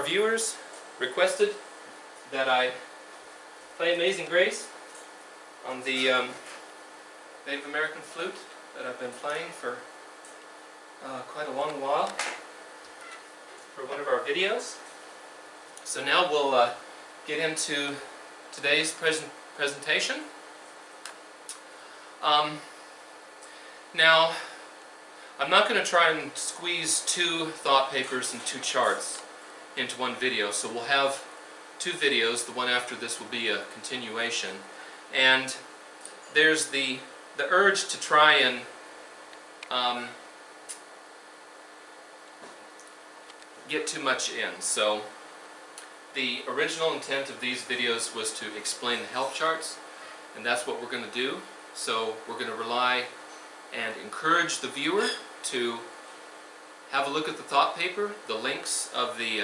viewers requested that I play Amazing Grace on the Native American flute that I've been playing for quite a long while for one of our videos. So now we'll get into today's presentation. Now, I'm not going to try and squeeze two thought papers and two charts into one video, so we'll have two videos. The one after this will be a continuation. And there's the urge to try and get too much in. So the original intent of these videos was to explain the help charts, and that's what we're going to do. So we're going to rely and encourage the viewer to have a look at the thought paper, the links of the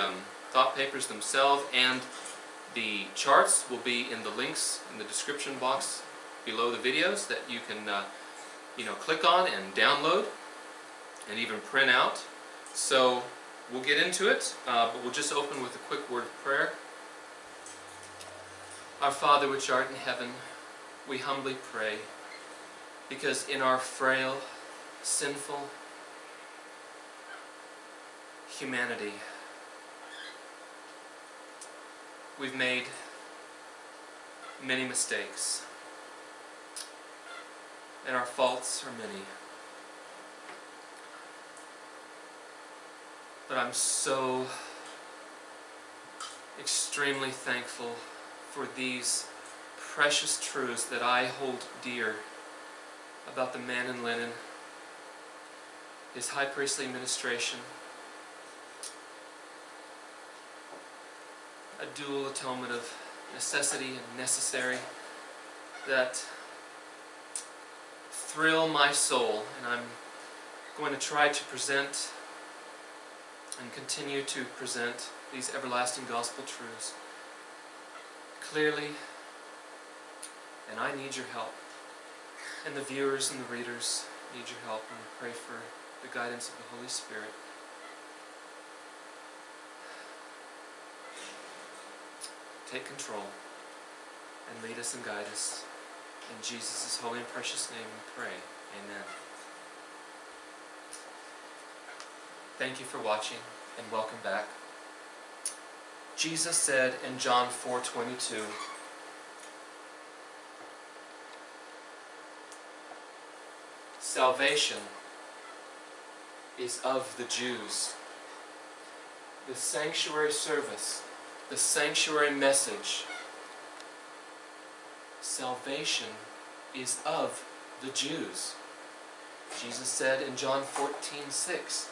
thought papers themselves, and the charts will be in the links in the description box below the videos that you can click on and download and even print out. So we'll get into it, but we'll just open with a quick word of prayer. Our Father which art in heaven, we humbly pray, because in our frail, sinful humanity, we've made many mistakes, and our faults are many. But I'm so extremely thankful for these precious truths that I hold dear about the man in linen, his high priestly ministration, a dual atonement of necessity and necessary that thrill my soul, and I'm going to try to present and continue to present these everlasting gospel truths clearly, and I need your help. And the viewers and the readers need your help, and we pray for the guidance of the Holy Spirit. Take control and lead us and guide us. In Jesus' holy and precious name we pray. Amen. Thank you for watching, and welcome back. Jesus said in John 4:22, salvation is of the Jews. The sanctuary service, the sanctuary message, salvation is of the Jews. Jesus said in John 14:6,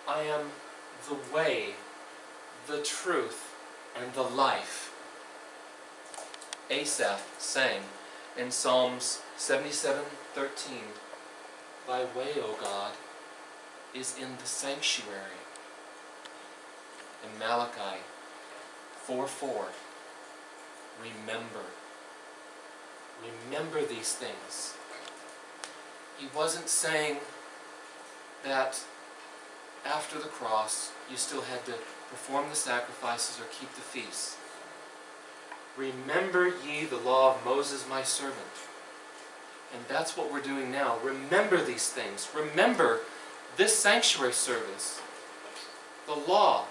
I am the way, the truth, and the life. Asaph sang in Psalms 77:13, Thy way, O God, is in the sanctuary. In Malachi 4:4, remember these things. He wasn't saying that after the cross you still had to perform the sacrifices or keep the feasts. Remember ye the law of Moses my servant. And that's what we're doing now. Remember these things. Remember this sanctuary service, the law,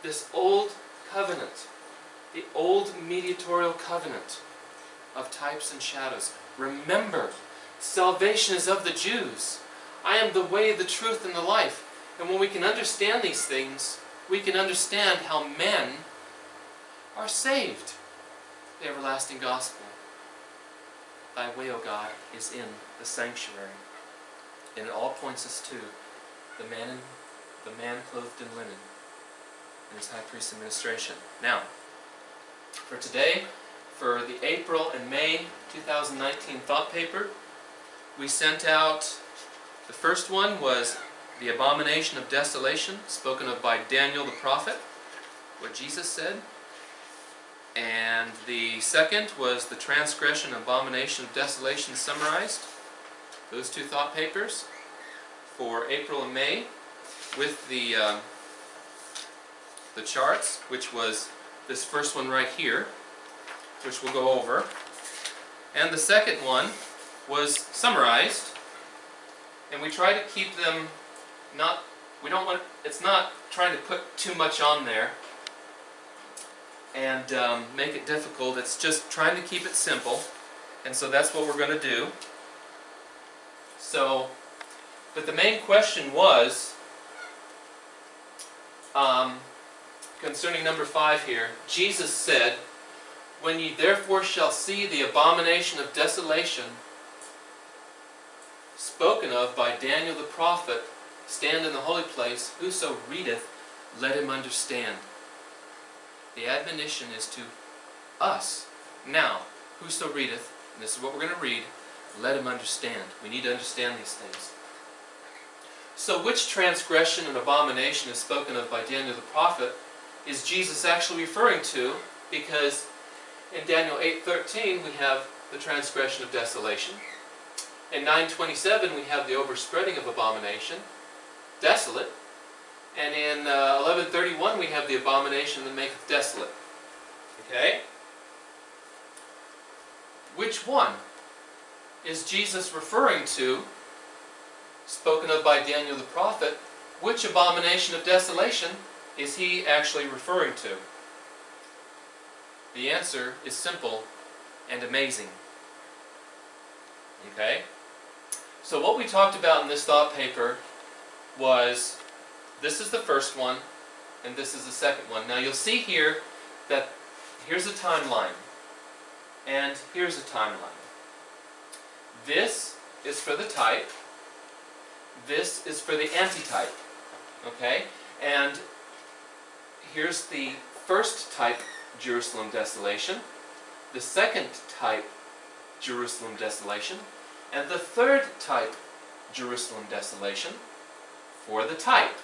this old covenant, the old mediatorial covenant of types and shadows. Remember, salvation is of the Jews. I am the way, the truth, and the life. And when we can understand these things, we can understand how men are saved. The everlasting gospel. Thy way, O God, is in the sanctuary. And it all points us to the man clothed in linen and his high priestly ministration. Now, for today, for the April and May 2019 thought paper, we sent out, the first one was the Abomination of Desolation, spoken of by Daniel the prophet, what Jesus said. And the second was the Transgression and Abomination of Desolations summarized. Those two thought papers for April and May, with the the charts, which was this first one right here, which we'll go over. And the second one was summarized, and we try to keep them it's not trying to put too much on there and make it difficult. It's just trying to keep it simple, and so that's what we're going to do. So, but the main question was concerning number 5 here. Jesus said, "When ye therefore shall see the abomination of desolation spoken of by Daniel the prophet stand in the holy place, whoso readeth, let him understand." The admonition is to us. Now, whoso readeth, and this is what we're going to read, let him understand. We need to understand these things. So which transgression and abomination is spoken of by Daniel the prophet is Jesus actually referring to? Because in Daniel 8:13 we have the transgression of desolation. In 9:27 we have the overspreading of abomination, desolate. And in 11:31 we have the abomination that maketh desolate. Okay? Which one is Jesus referring to, spoken of by Daniel the prophet? Which abomination of desolation is he actually referring to? The answer is simple and amazing. Okay? So what we talked about in this thought paper was, this is the first one, and this is the second one. Now you'll see here that here's a timeline, and here's a timeline. This is for the type, this is for the antitype. Okay? And here's the first type, Jerusalem desolation, the second type, Jerusalem desolation, and the third type, Jerusalem desolation, for the type.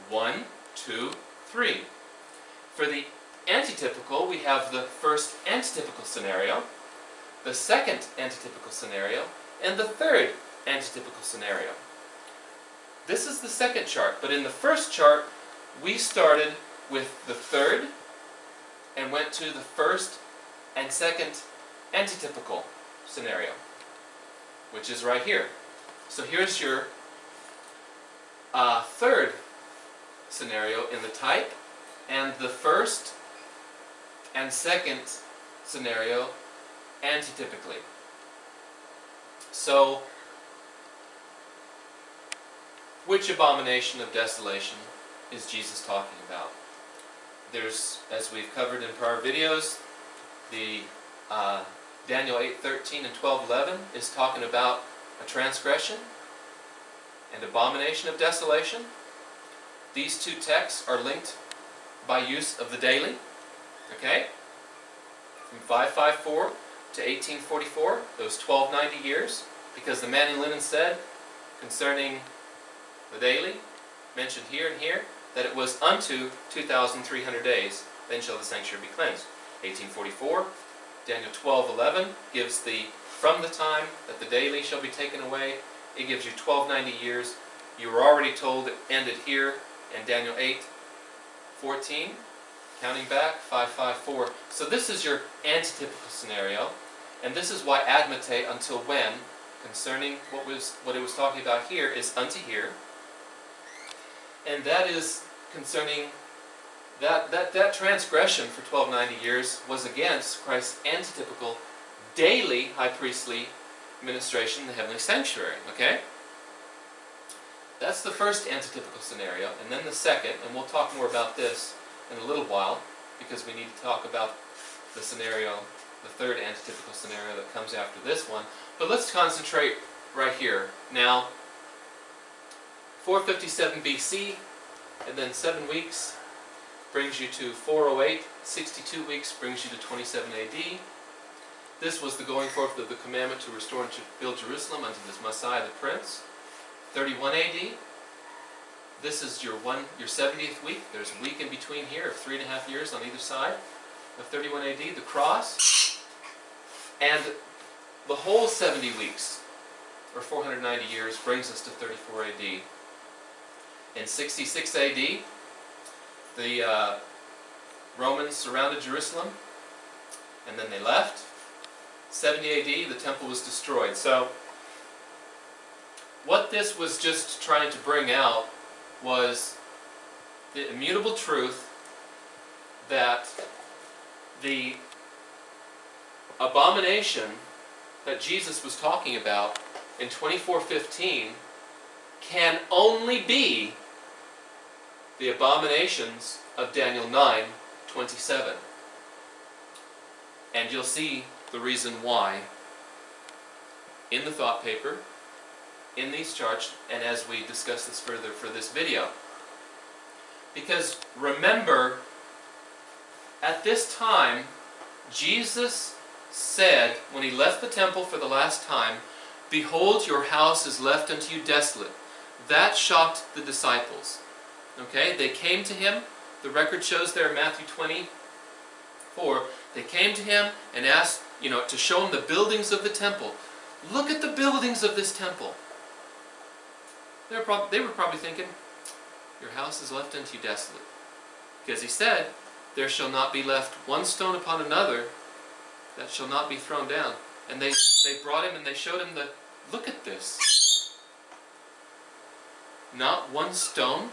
1, 2, 3. For the antitypical, we have the first antitypical scenario, the second antitypical scenario, and the third antitypical scenario. This is the second chart, but in the first chart, we started with the third and went to the first and second antitypical scenario, which is right here. So here's your third scenario in the type, and the first and second scenario antitypically. So, which abomination of desolation is Jesus talking about? There's, as we've covered in prior videos, the Daniel 8:13 and 12:11 is talking about a transgression and abomination of desolation. These two texts are linked by use of the daily. Okay? From 554 to 1844, those 1290 years, because the man in linen said concerning the daily, mentioned here and here, that it was unto 2,300 days, then shall the sanctuary be cleansed. 1844, Daniel 12:11 gives the, from the time that the daily shall be taken away, it gives you 1290 years. You were already told it ended here in Daniel 8:14, counting back, 554. So this is your antitypical scenario, and this is why admite until when, concerning what it was talking about here, is unto here, and that is concerning that transgression for 1290 years was against Christ's antitypical daily high priestly ministration in the heavenly sanctuary. Okay? That's the first antitypical scenario, and then the second, and we'll talk more about this in a little while, because we need to talk about the scenario, the third antitypical scenario that comes after this one. But let's concentrate right here. Now, 457 BC, and then 7 weeks brings you to 408, 62 weeks brings you to 27 AD. This was the going forth of the commandment to restore and to build Jerusalem unto this Messiah the Prince. 31 AD, this is your 70th week. There's a week in between here of 3.5 years on either side of 31 AD, the cross. And the whole 70 weeks, or 490 years, brings us to 34 AD. In 66 AD, the Romans surrounded Jerusalem, and then they left. 70 AD, the temple was destroyed. So, what this was just trying to bring out was the immutable truth that the abomination that Jesus was talking about in 24:15 can only be the abominations of Daniel 9:27. And you'll see the reason why in the thought paper, in these charts, and as we discuss this further for this video. Because remember, at this time, Jesus said, when he left the temple for the last time, "Behold, your house is left unto you desolate." That shocked the disciples. Okay, they came to him. The record shows there in Matthew 24, they came to him and asked, to show him the buildings of the temple. Look at the buildings of this temple. They were probably thinking, your house is left unto you desolate. Because he said, there shall not be left one stone upon another that shall not be thrown down. And they brought him and they showed him look at this. Not one stone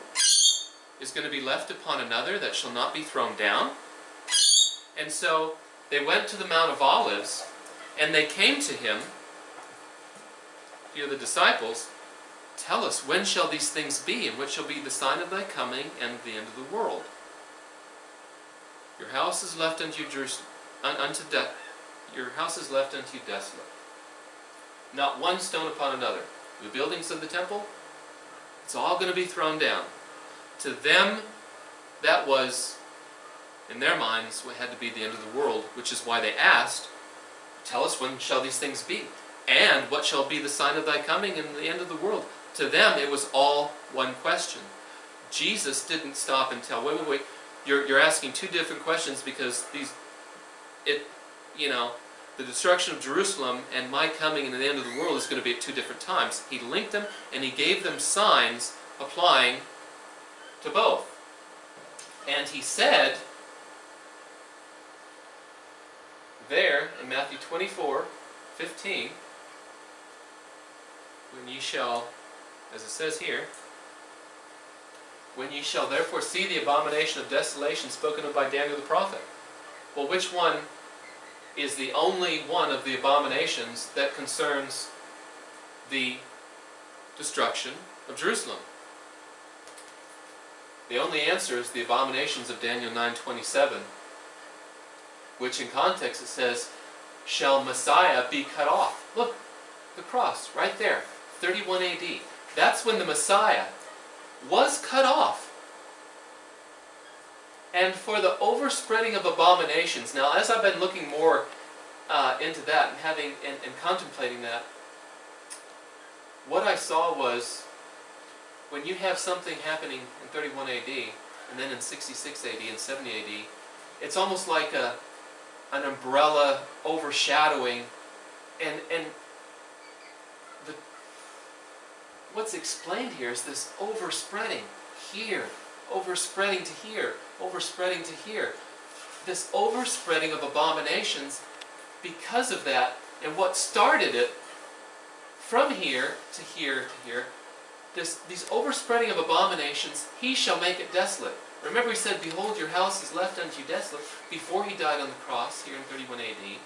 is going to be left upon another that shall not be thrown down. And so they went to the Mount of Olives and they came to him, the disciples, "Tell us, when shall these things be, and what shall be the sign of thy coming and the end of the world? Your house is left unto you, your house is left unto you desolate. Not one stone upon another." The buildings of the temple, it's all going to be thrown down. To them, that was, in their minds, what had to be the end of the world, which is why they asked, "Tell us, when shall these things be? And what shall be the sign of thy coming and the end of the world?" To them, it was all one question. Jesus didn't stop and tell, wait. You're asking two different questions, because the destruction of Jerusalem and my coming and the end of the world is going to be at two different times. He linked them and he gave them signs applying to both. And he said there in Matthew 24:15, when ye shall, as it says here, when ye shall therefore see the abomination of desolation spoken of by Daniel the prophet. Well, which one is the only one of the abominations that concerns the destruction of Jerusalem? The only answer is the abominations of Daniel 9:27, which in context it says, "Shall Messiah be cut off?" Look, the cross, right there, 31 AD. That's when the Messiah was cut off. And for the overspreading of abominations, now as I've been looking more into that and contemplating that, what I saw was, when you have something happening in 31 AD, and then in 66 AD and 70 AD, it's almost like an umbrella overshadowing, and what's explained here is this overspreading here, overspreading to here, overspreading to here. This overspreading of abominations because of that, and what started it from here to here to here, these overspreading of abominations, he shall make it desolate. Remember he said, "Behold, your house is left unto you desolate," before he died on the cross here in 31 AD.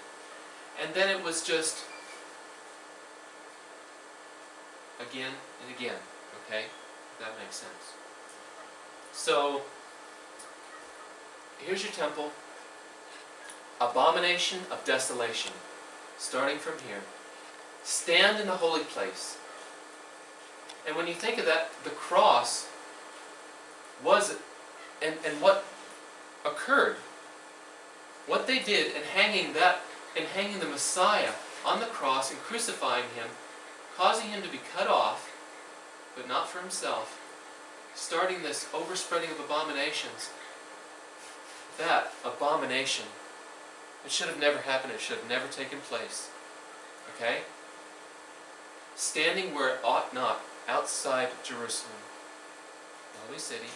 And then it was just again and again, okay? If that makes sense. So, here's your temple. Abomination of desolation. Starting from here. Stand in the holy place. And when you think of that, the cross was, and what occurred, what they did in hanging the Messiah on the cross and crucifying him, causing him to be cut off, but not for himself, starting this overspreading of abominations. That abomination, it should have never happened, it should have never taken place. Okay? Standing where it ought not, outside Jerusalem, the holy city,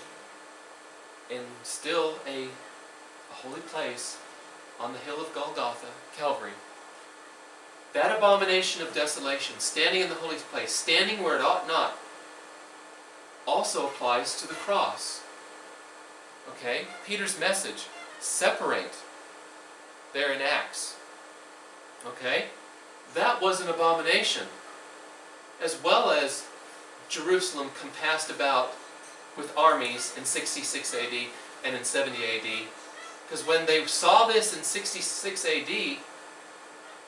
and still a a holy place on the hill of Golgotha, Calvary. That abomination of desolation, standing in the holy place, standing where it ought not, also applies to the cross. Okay? Peter's message, separate, there in Acts. Okay? That was an abomination. As well as Jerusalem compassed about with armies in 66 AD and in 70 AD. Because when they saw this in 66 AD,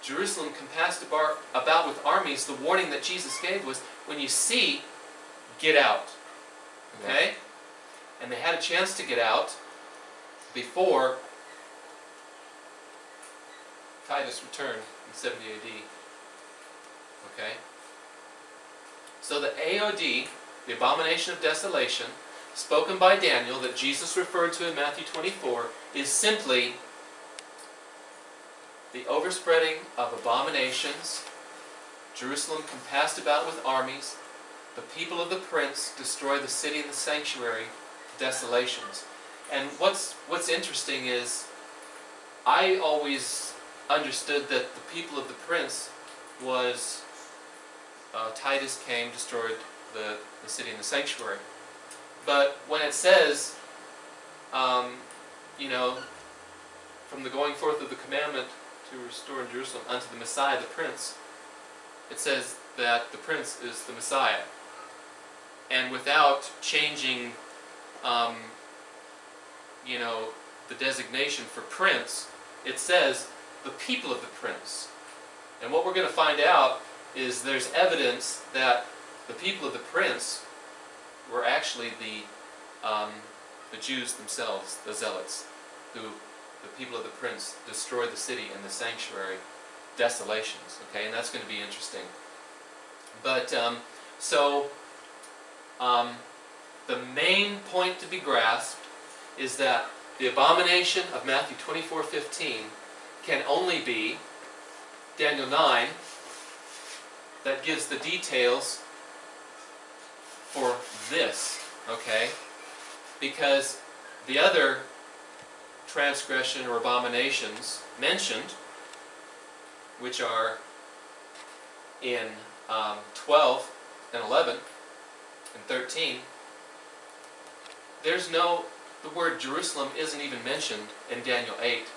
Jerusalem compassed about with armies, the warning that Jesus gave was, when you see, get out. Okay? And they had a chance to get out before Titus returned in 70 AD. Okay? So the AOD, the Abomination of Desolation, spoken by Daniel, that Jesus referred to in Matthew 24, is simply the overspreading of abominations, Jerusalem compassed about with armies, the people of the prince destroy the city and the sanctuary, desolations. And what's interesting is, I always understood that the people of the prince was Titus came, destroyed the city and the sanctuary. But when it says, you know, from the going forth of the commandment to restore in Jerusalem unto the Messiah, the prince, it says that the prince is the Messiah. And without changing, you know, the designation for prince, it says the people of the prince. And what we're going to find out is there's evidence that the people of the prince were actually the Jews themselves, the zealots, who the people of the prince destroyed the city and the sanctuary, desolations. Okay, and that's going to be interesting. But the main point to be grasped is that the abomination of Matthew 24:15 can only be Daniel 9, that gives the details for this, okay? Because the other transgression or abominations mentioned, which are in 12 and 11 and 13, the word Jerusalem isn't even mentioned in Daniel 8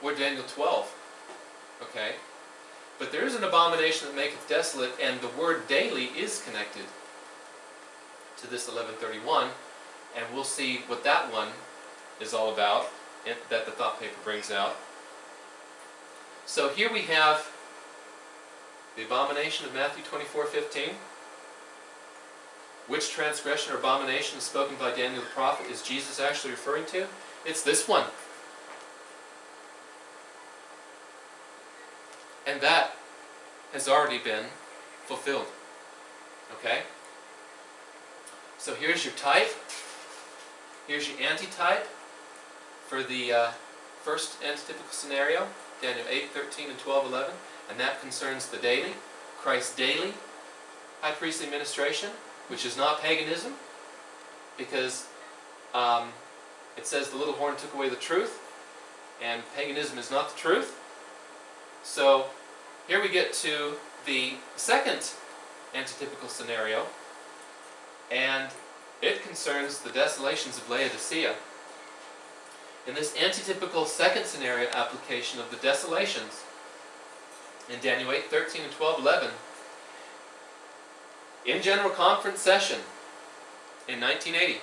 or Daniel 12, okay? But there is an abomination that maketh desolate, and the word daily is connected to this 11:31, and we'll see what that one is all about, that the thought paper brings out. So here we have the abomination of Matthew 24:15. Which transgression or abomination is spoken by Daniel the prophet is Jesus actually referring to? It's this one. And that has already been fulfilled. Okay? So here's your type. Here's your antitype for the first antitypical scenario, Daniel 8:13 and 12:11, and that concerns the daily, Christ's daily high priestly ministration, which is not paganism, because it says the little horn took away the truth, and paganism is not the truth. So here we get to the second antitypical scenario, and it concerns the desolations of Laodicea. In this antitypical second scenario application of the desolations, in Daniel 8:13 and 12:11, in General Conference session in 1980,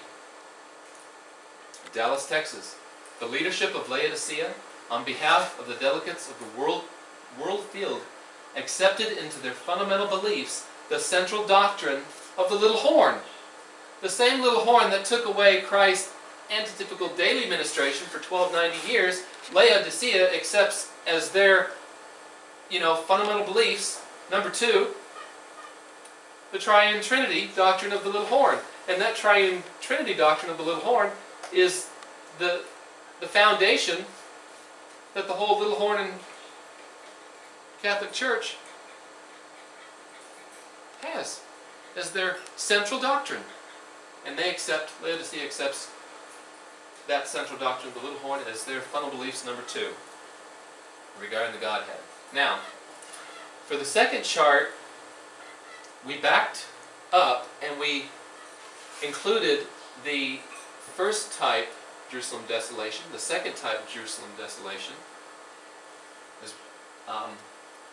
Dallas, Texas, the leadership of Laodicea, on behalf of the delegates of the world field, accepted into their fundamental beliefs the central doctrine of the little horn. The same little horn that took away Christ's antitypical daily ministration for 1290 years, Laodicea accepts as their, fundamental beliefs. Number 2, the triune Trinity doctrine of the little horn. And that triune Trinity doctrine of the little horn is the foundation that the whole little horn in Catholic Church has as their central doctrine. And they accept, Laodicea accepts that central doctrine of the little horn as their fundamental beliefs number 2 regarding the Godhead. Now, for the second chart, we backed up and we included the first type Jerusalem desolation, the second type of Jerusalem desolation,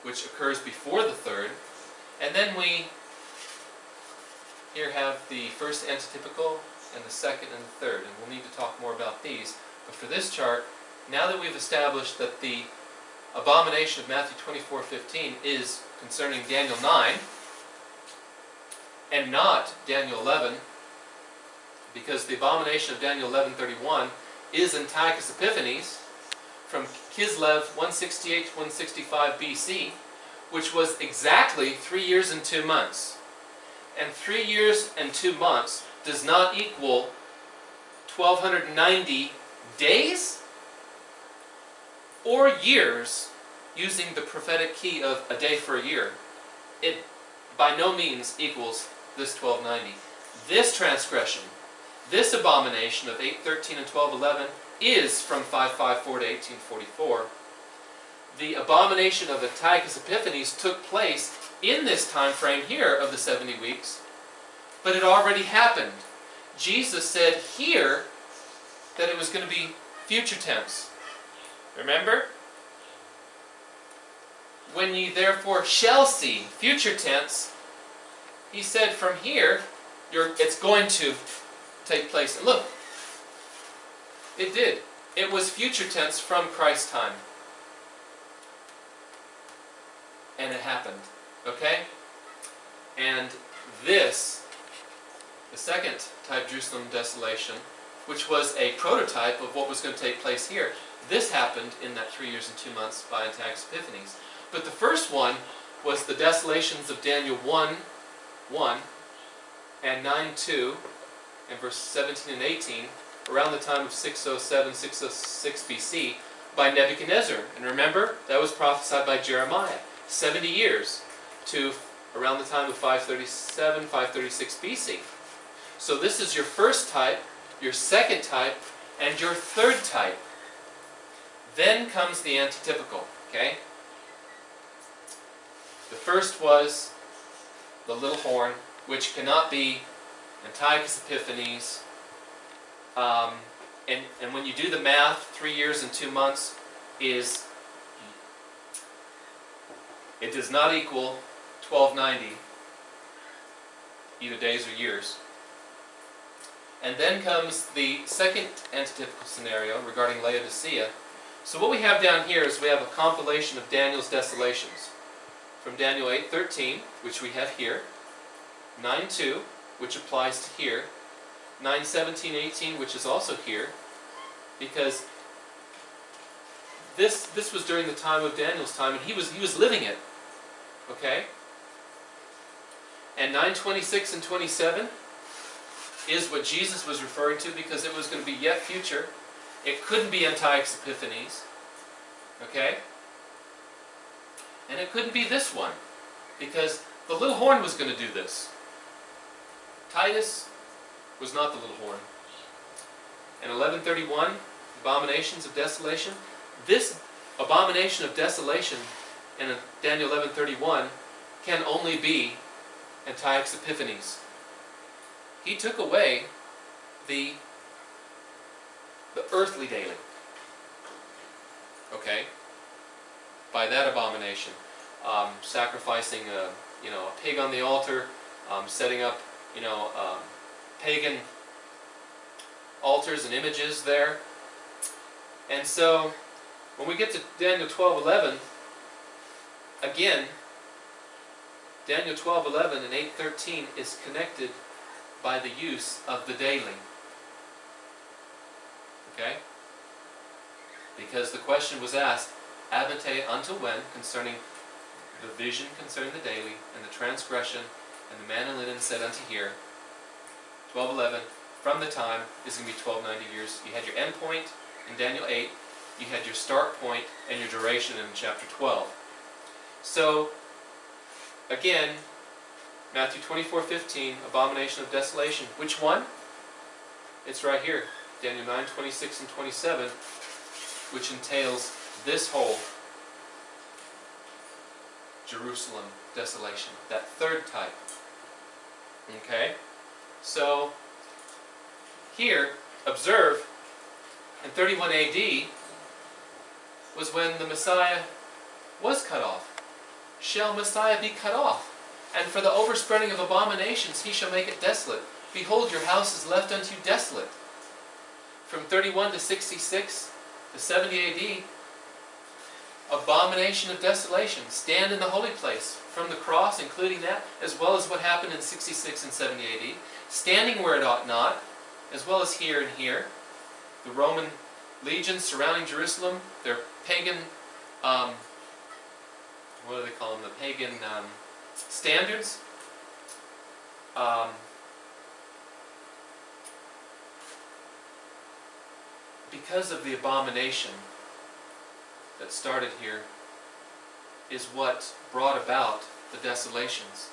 which occurs before the third, and then we here have the first antitypical and the second and the third, and we'll need to talk more about these. But for this chart, now that we've established that the abomination of Matthew 24:15 is concerning Daniel 9 and not Daniel 11, because the abomination of Daniel 11:31 is Antiochus Epiphanes from Kislev 168 to 165 BC, which was exactly 3 years and 2 months. And 3 years and 2 months does not equal 1290 days or years using the prophetic key of a day for a year. It by no means equals this 1290. This transgression, this abomination of 813 and 1211 is from 554 to 1844. The abomination of Antiochus Epiphanes took place in this time frame here of the 70 weeks, but it already happened. Jesus said here that it was going to be future tense. Remember? When ye therefore shall see, future tense, he said from here, it's going to take place. And look, it did. It was future tense from Christ's time. And it happened. Okay? And this, the second type Jerusalem desolation, which was a prototype of what was going to take place here, this happened in that 3 years and 2 months by Antiochus Epiphanes. But the first one was the desolations of Daniel 1:1 and 9:2 and verse 17 and 18 around the time of 607, 606 BC by Nebuchadnezzar. And remember, that was prophesied by Jeremiah. 70 years to around the time of 537, 536 BC. So this is your first type, your second type, and your third type. Then comes the antitypical, okay? The first was the little horn, which cannot be Antiochus Epiphanes. And when you do the math, 3 years and 2 months is, it does not equal 1290, either days or years. And then comes the second antitypical scenario regarding Laodicea. So what we have down here is we have a compilation of Daniel's desolations. From Daniel 8:13, which we have here, 9:2, which applies to here, 9:17-18, which is also here, because this was during the time of Daniel's time, and he was living it. Okay? And 9:26 and 27 is what Jesus was referring to, because it was going to be yet future. It couldn't be Antiochus Epiphanes. Okay? And it couldn't be this one, because the little horn was going to do this. Titus was not the little horn. And 11:31, abominations of desolation. This abomination of desolation in Daniel 11:31 can only be Antiochus Epiphanes. He took away the earthly daily. Okay? By that abomination. Sacrificing a pig on the altar, setting up pagan altars and images there. And so when we get to Daniel 12:11, again, Daniel 12:11 and 8:13 is connected by the use of the daily. Okay? Because the question was asked, Abate until when, concerning the vision concerning the daily, and the transgression, and the man in linen said unto here, 12:11, from the time is going to be 1290 years. You had your end point in Daniel 8, you had your start point and your duration in chapter 12. So, again, Matthew 24:15, abomination of desolation. Which one? It's right here. Daniel 9, 26 and 27, which entails this whole Jerusalem desolation, that third type. Okay? So, here, observe, in 31 AD was when the Messiah was cut off. Shall Messiah be cut off? And for the overspreading of abominations he shall make it desolate. Behold, your house is left unto you desolate. From 31 to 66 to 70 AD, Abomination of Desolation, stand in the holy place, from the cross, including that, as well as what happened in 66 and 70 AD, standing where it ought not, as well as here and here. The Roman legions surrounding Jerusalem, their pagan, what do they call them, the pagan standards. Because of the abomination that started here is what brought about the desolations.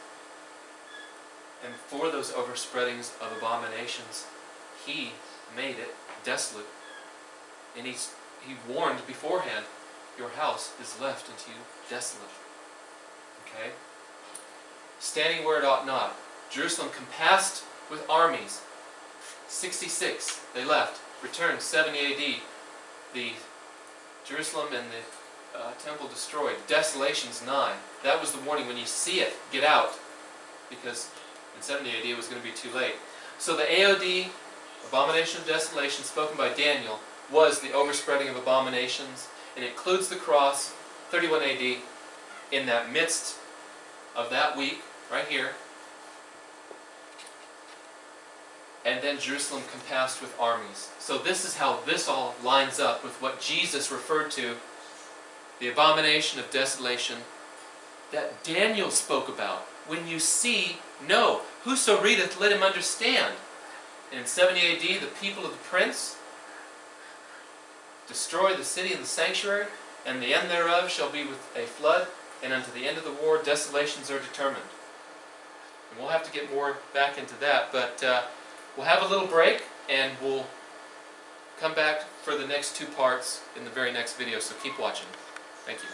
And for those overspreadings of abominations, he made it desolate. And he warned beforehand, your house is left unto you desolate. Okay? Standing where it ought not. Jerusalem compassed with armies. 66, they left. Returned, 70 AD. The Jerusalem and the temple destroyed. Desolations 9. That was the warning. When you see it, get out. Because in 70 AD it was going to be too late. So the AOD, Abomination of Desolation, spoken by Daniel, was the overspreading of abominations. It includes the cross, 31 AD, in that midst of that week, right here. And then Jerusalem compassed with armies. So this is how this all lines up with what Jesus referred to, the abomination of desolation that Daniel spoke about. When you see, know. Whoso readeth, let him understand. And in 70 AD, the people of the prince destroy the city and the sanctuary, and the end thereof shall be with a flood, and unto the end of the war desolations are determined. And we'll have to get more back into that, but we'll have a little break, and we'll come back for the next two parts in the very next video, so keep watching. Thank you.